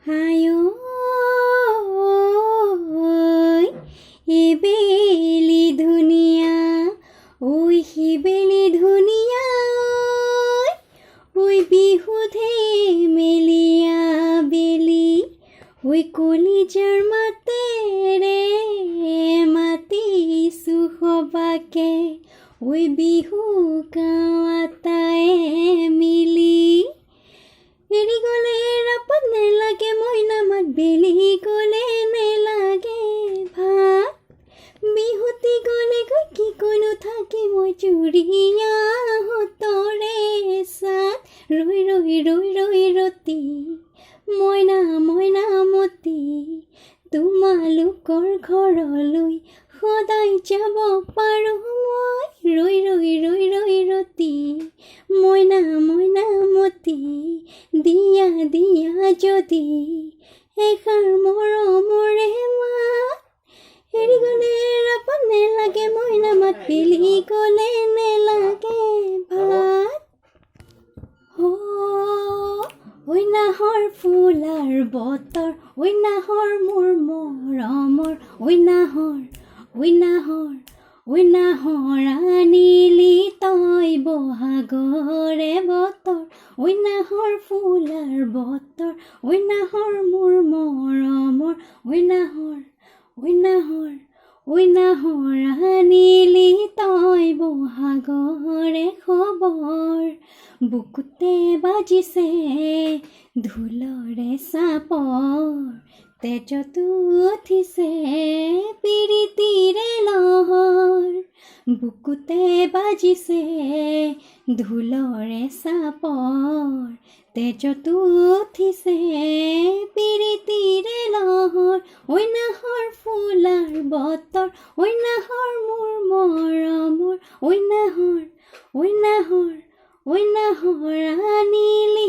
হায় এবেলি ধুনীয়া ঐ সিবেলি ধুনীয়া ঐ বিহুধে মেলিয়া বেলি ঐ কলিজাৰ মাতেৰে মাতিছো সবাকে ঐ বিহু গাঁও আটায়ে মিলি এৰি গ'লে ৰাপত নেলাগে মইনা মাত বেলি গ'লে নেলাগে ভাত বিহুতি গ'লে গৈ কি কৈনো থাকি মই চুৰিয়া হতৰে চাত ৰৈ ৰৈ ৰৈ ৰৈ ৰতি মইনা মইনা মতি তোমালোকৰ ঘৰলৈ সদায় যাব পাৰোঁ মই ৰৈ ৰৈ ৰৈ ৰৈ ৰতি মইনা মইনা মতি দিয়া দিয়া যদি এষাৰ মৰমৰে মাত এৰি গ'লে ৰাপত নেলাগে মইনা মাত বেলি গ'লে নেলাগে ভাত ঐ নাহৰ ফুলাৰ বতৰ ঐ নাহৰ মোৰ মৰমৰ ঐ নাহৰ আনিলি তই বহাগৰে বতৰ ঐ নাহৰ ফুলাৰ বতৰ ঐ নাহৰ মোৰ মৰমৰ ঐ নাহৰ আনিলি তই বহাগৰে খবৰ বুকুতে বাজিছে ঢোলৰে চাপৰ তেজতো উঠিছে পিৰিতিৰে লহৰ বুকুতে বাজিছে ঢোলৰে চাপৰ তেজতো উঠিছে পিৰিতিৰে লহৰ ঐ নাহৰ ফুলাৰ বতৰ ঐ নাহৰ মোৰ মৰমৰ ঐ নাহৰ আনিলি